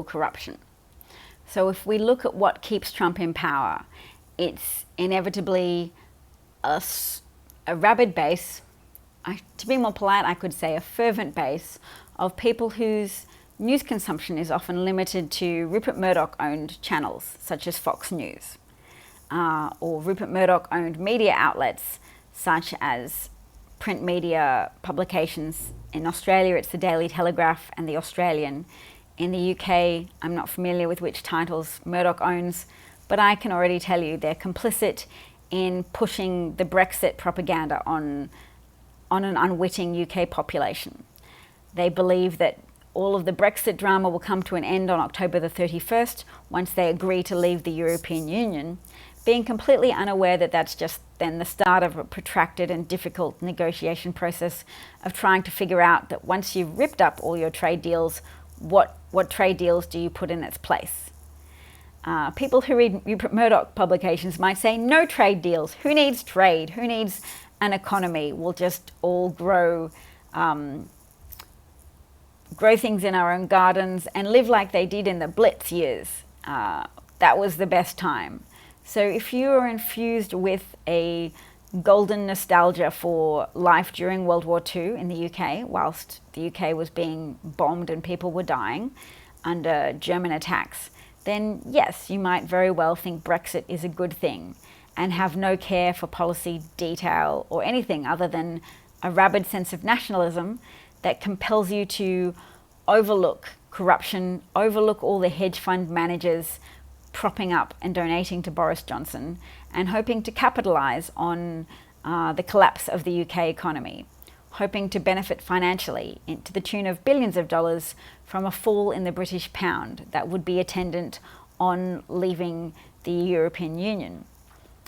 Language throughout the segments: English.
corruption. So if we look at what keeps Trump in power, it's inevitably a rabid base, to be more polite, I could say a fervent base of people whose news consumption is often limited to Rupert Murdoch-owned channels, such as Fox News, or Rupert Murdoch-owned media outlets, such as print media publications. In Australia, it's the Daily Telegraph and the Australian. In the UK, I'm not familiar with which titles Murdoch owns, but I can already tell you they're complicit in pushing the Brexit propaganda on an unwitting UK population. They believe that all of the Brexit drama will come to an end on October the 31st once they agree to leave the European Union, being completely unaware that that's just then the start of a protracted and difficult negotiation process of trying to figure out that once you've ripped up all your trade deals, what trade deals do you put in its place? People who read Rupert Murdoch publications might say, no trade deals. Who needs trade? Who needs an economy? We'll just all grow things in our own gardens and live like they did in the Blitz years. That was the best time. So if you are infused with a golden nostalgia for life during World War II in the UK, whilst the UK was being bombed and people were dying under German attacks, then yes, you might very well think Brexit is a good thing and have no care for policy detail or anything other than a rabid sense of nationalism that compels you to overlook corruption, overlook all the hedge fund managers propping up and donating to Boris Johnson and hoping to capitalise on the collapse of the UK economy, hoping to benefit financially to the tune of billions of dollars from a fall in the British pound that would be attendant on leaving the European Union,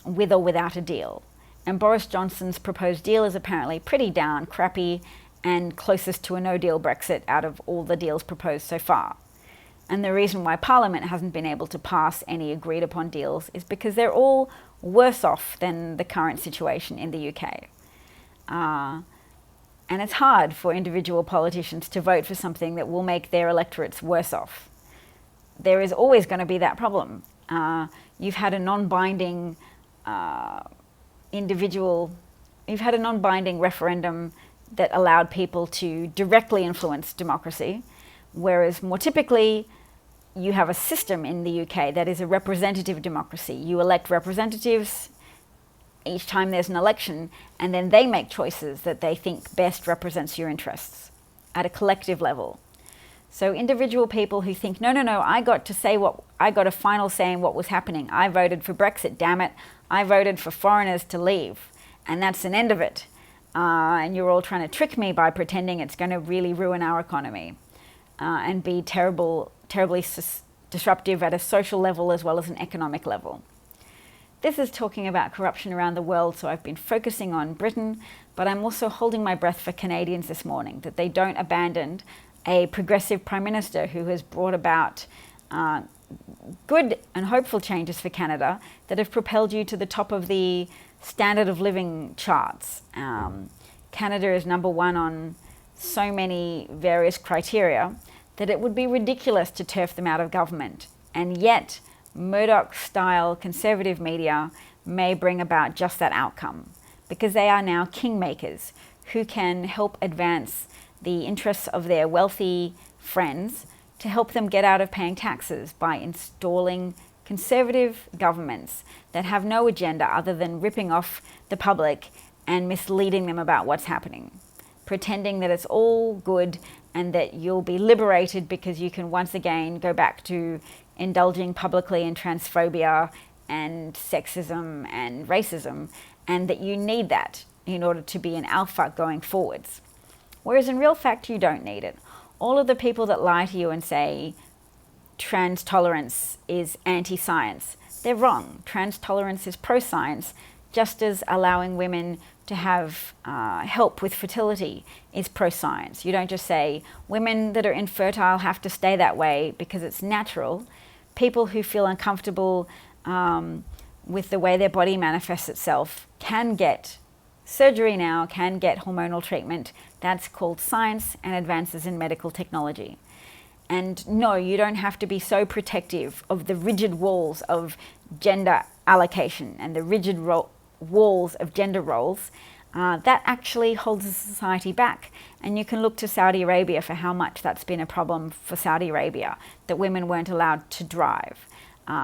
with or without a deal. And Boris Johnson's proposed deal is apparently pretty darn crappy and closest to a no-deal Brexit out of all the deals proposed so far. And the reason why Parliament hasn't been able to pass any agreed upon deals is because they're all worse off than the current situation in the UK. And it's hard for individual politicians to vote for something that will make their electorates worse off. There is always going to be that problem. You've had a non-binding referendum that allowed people to directly influence democracy, whereas more typically, you have a system in the UK that is a representative democracy. You elect representatives each time there's an election, and then they make choices that they think best represents your interests at a collective level. So individual people who think, no, I got a final say in what was happening. I voted for Brexit, damn it. I voted for foreigners to leave, and that's an end of it. And you're all trying to trick me by pretending it's going to really ruin our economy and be terribly disruptive at a social level as well as an economic level. This is talking about corruption around the world, so I've been focusing on Britain, but I'm also holding my breath for Canadians this morning, that they don't abandon a progressive Prime Minister who has brought about good and hopeful changes for Canada that have propelled you to the top of the standard of living charts. Canada is number one on so many various criteria that it would be ridiculous to turf them out of government. And yet, Murdoch-style conservative media may bring about just that outcome, because they are now kingmakers who can help advance the interests of their wealthy friends to help them get out of paying taxes by installing conservative governments that have no agenda other than ripping off the public and misleading them about what's happening, pretending that it's all good and that you'll be liberated because you can once again go back to indulging publicly in transphobia and sexism and racism, and that you need that in order to be an alpha going forwards. Whereas in real fact, you don't need it. All of the people that lie to you and say trans tolerance is anti-science, they're wrong. Trans tolerance is pro-science, just as allowing women to have help with fertility is pro-science. You don't just say women that are infertile have to stay that way because it's natural. People who feel uncomfortable with the way their body manifests itself can get surgery now, can get hormonal treatment. That's called science and advances in medical technology. And no, you don't have to be so protective of the rigid walls of gender allocation and the rigid walls of gender roles. That actually holds a society back. And you can look to Saudi Arabia for how much that's been a problem for Saudi Arabia, that women weren't allowed to drive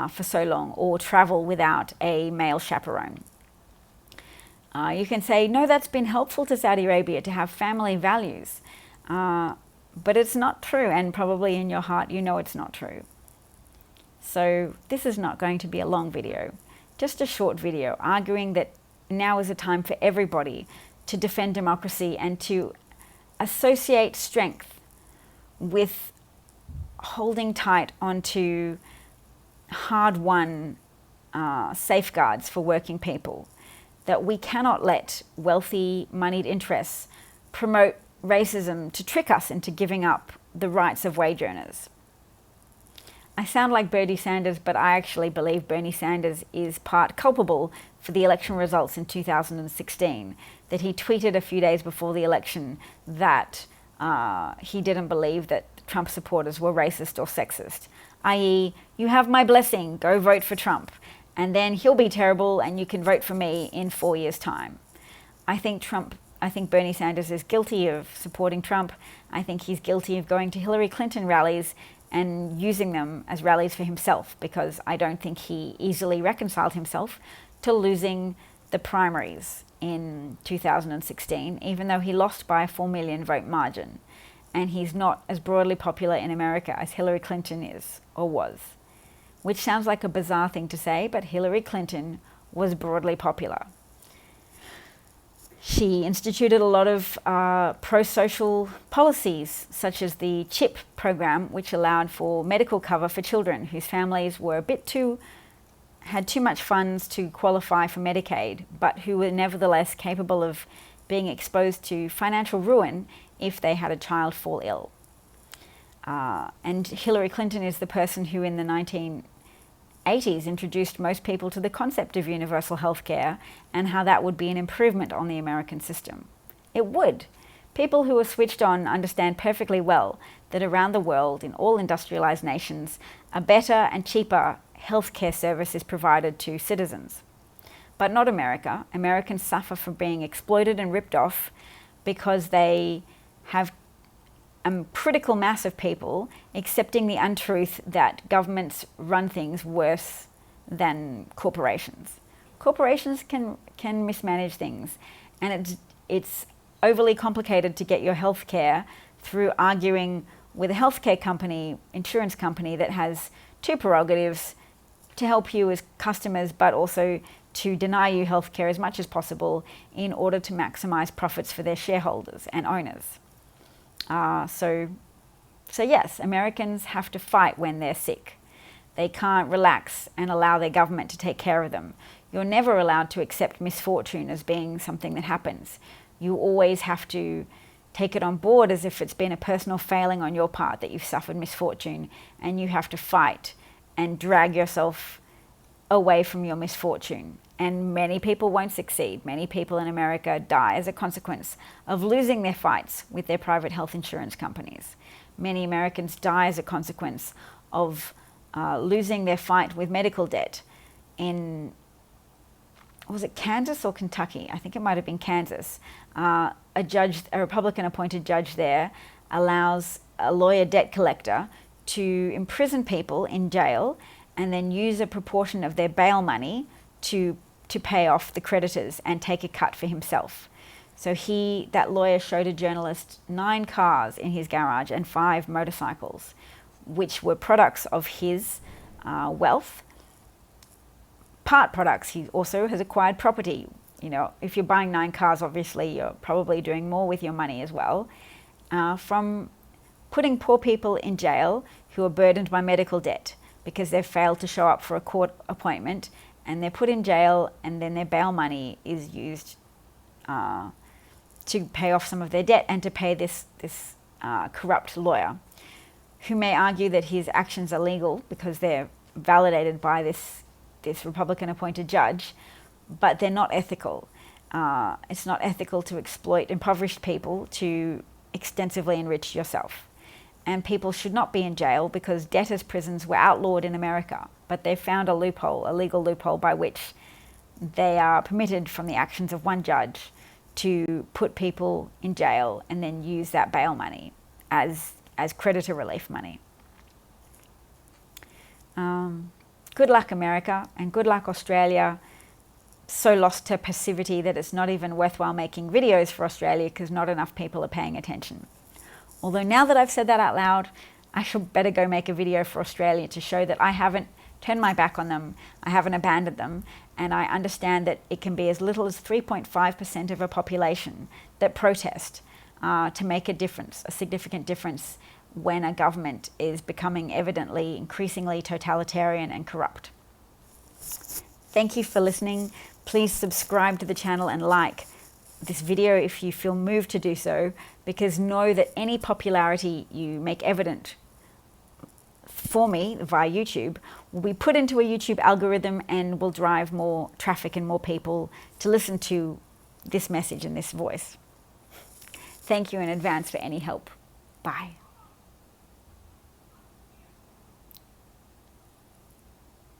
for so long or travel without a male chaperone. You can say, no, that's been helpful to Saudi Arabia to have family values. But it's not true, and probably in your heart you know it's not true. So this is not going to be a long video, just a short video arguing that now is a time for everybody to defend democracy and to associate strength with holding tight onto hard-won safeguards for working people, that we cannot let wealthy, moneyed interests promote racism to trick us into giving up the rights of wage earners. I sound like Bernie Sanders, but I actually believe Bernie Sanders is part culpable for the election results in 2016, that he tweeted a few days before the election that he didn't believe that Trump supporters were racist or sexist, i.e., you have my blessing, go vote for Trump, and then he'll be terrible and you can vote for me in 4 years' time. I think Bernie Sanders is guilty of supporting Trump. I think he's guilty of going to Hillary Clinton rallies and using them as rallies for himself, because I don't think he easily reconciled himself to losing the primaries in 2016, even though he lost by a 4 million vote margin. And he's not as broadly popular in America as Hillary Clinton is or was, which sounds like a bizarre thing to say, but Hillary Clinton was broadly popular. She instituted a lot of pro-social policies, such as the CHIP program, which allowed for medical cover for children whose families were had too much funds to qualify for Medicaid, but who were nevertheless capable of being exposed to financial ruin if they had a child fall ill. And Hillary Clinton is the person who in the 1980s introduced most people to the concept of universal health care and how that would be an improvement on the American system. It would. People who are switched on understand perfectly well that around the world, in all industrialized nations, a better and cheaper healthcare service is provided to citizens. But not America. Americans suffer from being exploited and ripped off because they have a critical mass of people accepting the untruth that governments run things worse than corporations. Corporations can mismanage things, and it's overly complicated to get your health care through arguing with a healthcare company, insurance company, that has two prerogatives: to help you as customers, but also to deny you healthcare as much as possible in order to maximize profits for their shareholders and owners. So yes, Americans have to fight when they're sick. They can't relax and allow their government to take care of them. You're never allowed to accept misfortune as being something that happens. You always have to take it on board as if it's been a personal failing on your part that you've suffered misfortune, and you have to fight and drag yourself away from your misfortune. And many people won't succeed. Many people in America die as a consequence of losing their fights with their private health insurance companies. Many Americans die as a consequence of losing their fight with medical debt. In, was it Kansas or Kentucky? I think it might have been Kansas. A Republican appointed judge there allows a lawyer debt collector to imprison people in jail and then use a proportion of their bail money to pay off the creditors and take a cut for himself. So that lawyer showed a journalist 9 cars in his garage and 5 motorcycles, which were products of his wealth. Part products. He also has acquired property. You know, if you're buying 9 cars, obviously you're probably doing more with your money as well. From putting poor people in jail who are burdened by medical debt because they've failed to show up for a court appointment, and they're put in jail, and then their bail money is used to pay off some of their debt and to pay this corrupt lawyer, who may argue that his actions are legal because they're validated by this Republican-appointed judge, but they're not ethical. It's not ethical to exploit impoverished people to extensively enrich yourself. and people should not be in jail because debtors' prisons were outlawed in America, but they found a loophole, a legal loophole by which they are permitted from the actions of one judge to put people in jail and then use that bail money as creditor relief money. Good luck, America, and good luck, Australia, so lost to passivity that it's not even worthwhile making videos for Australia because not enough people are paying attention. Although now that I've said that out loud, I should better go make a video for Australia to show that I haven't turned my back on them, I haven't abandoned them, and I understand that it can be as little as 3.5% of a population that protest to make a difference, a significant difference, when a government is becoming evidently increasingly totalitarian and corrupt. Thank you for listening. Please subscribe to the channel and like this video if you feel moved to do so, because know that any popularity you make evident for me via YouTube will be put into a YouTube algorithm and will drive more traffic and more people to listen to this message and this voice. Thank you in advance for any help. Bye.